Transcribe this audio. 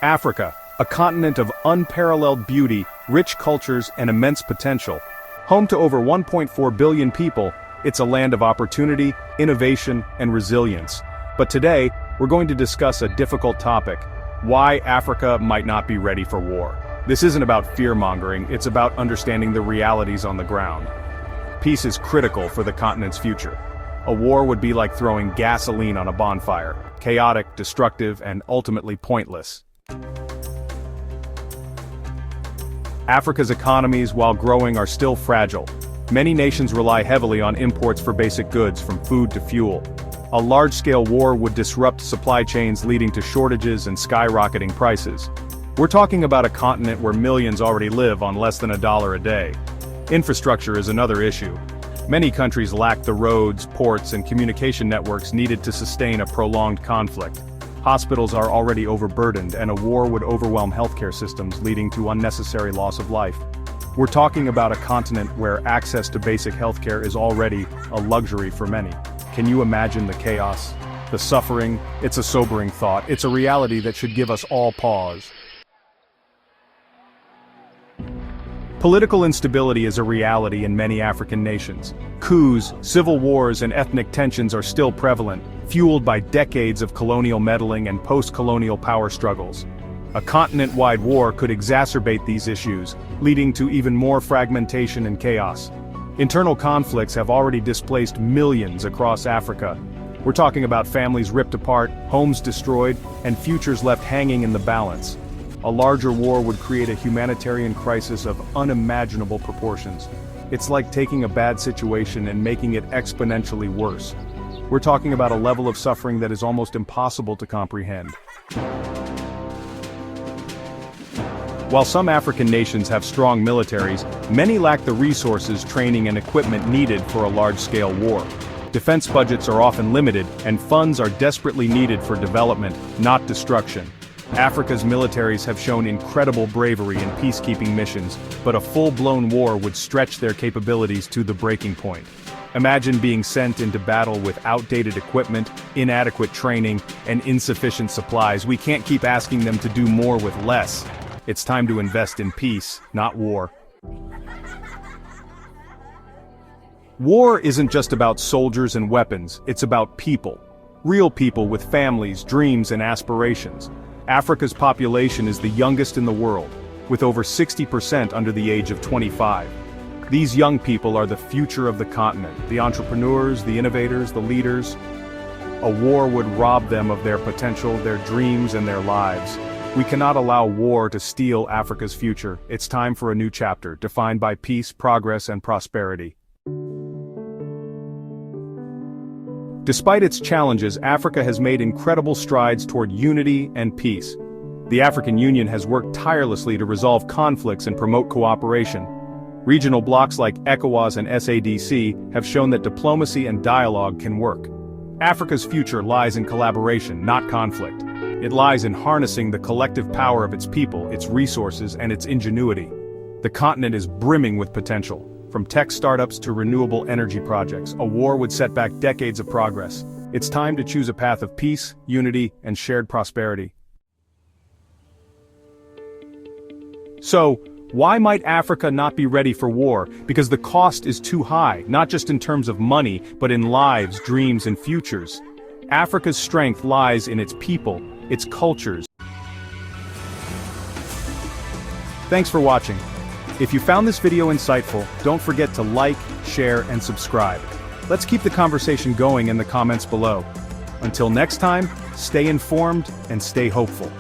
Africa, a continent of unparalleled beauty, rich cultures, and immense potential. Home to over 1.4 billion people, it's a land of opportunity, innovation, and resilience. But today, we're going to discuss a difficult topic: why Africa might not be ready for war. This isn't about fear-mongering, it's about understanding the realities on the ground. Peace is critical for the continent's future. A war would be like throwing gasoline on a bonfire: chaotic, destructive, and ultimately pointless. Africa's economies, while growing, are still fragile. Many nations rely heavily on imports for basic goods, from food to fuel. A large-scale war would disrupt supply chains, leading to shortages and skyrocketing prices. We're talking about a continent where millions already live on less than $1 a day. Infrastructure is another issue. Many countries lack the roads, ports, and communication networks needed to sustain a prolonged conflict. Hospitals are already overburdened, and a war would overwhelm healthcare systems, leading to unnecessary loss of life. We're talking about a continent where access to basic healthcare is already a luxury for many. Can you imagine the chaos, the suffering? It's a sobering thought. It's a reality that should give us all pause. Political instability is a reality in many African nations. Coups, civil wars, and ethnic tensions are still prevalent, fueled by decades of colonial meddling and post-colonial power struggles. A continent-wide war could exacerbate these issues, leading to even more fragmentation and chaos. Internal conflicts have already displaced millions across Africa. We're talking about families ripped apart, homes destroyed, and futures left hanging in the balance. A larger war would create a humanitarian crisis of unimaginable proportions. It's like taking a bad situation and making it exponentially worse. We're talking about a level of suffering that is almost impossible to comprehend. While some African nations have strong militaries, many lack the resources, training, and equipment needed for a large-scale war. Defense budgets are often limited, and funds are desperately needed for development, not destruction. Africa's militaries have shown incredible bravery in peacekeeping missions, but a full-blown war would stretch their capabilities to the breaking point. Imagine being sent into battle with outdated equipment, inadequate training, and insufficient supplies. We can't keep asking them to do more with less. It's time to invest in peace, not war. War isn't just about soldiers and weapons, it's about people. Real people with families, dreams, and aspirations. Africa's population is the youngest in the world, with over 60% under the age of 25. These young people are the future of the continent, the entrepreneurs, the innovators, the leaders. A war would rob them of their potential, their dreams, and their lives. We cannot allow war to steal Africa's future. It's time for a new chapter, defined by peace, progress, and prosperity. Despite its challenges, Africa has made incredible strides toward unity and peace. The African Union has worked tirelessly to resolve conflicts and promote cooperation. Regional blocs like ECOWAS and SADC have shown that diplomacy and dialogue can work. Africa's future lies in collaboration, not conflict. It lies in harnessing the collective power of its people, its resources, and its ingenuity. The continent is brimming with potential. From tech startups to renewable energy projects, a war would set back decades of progress. It's time to choose a path of peace, unity, and shared prosperity. So, why might Africa not be ready for war? Because the cost is too high, not just in terms of money, but in lives, dreams, and futures. Africa's strength lies in its people, its cultures. Thanks for watching. If you found this video insightful, don't forget to like, share, and subscribe. Let's keep the conversation going in the comments below. Until next time, stay informed and stay hopeful.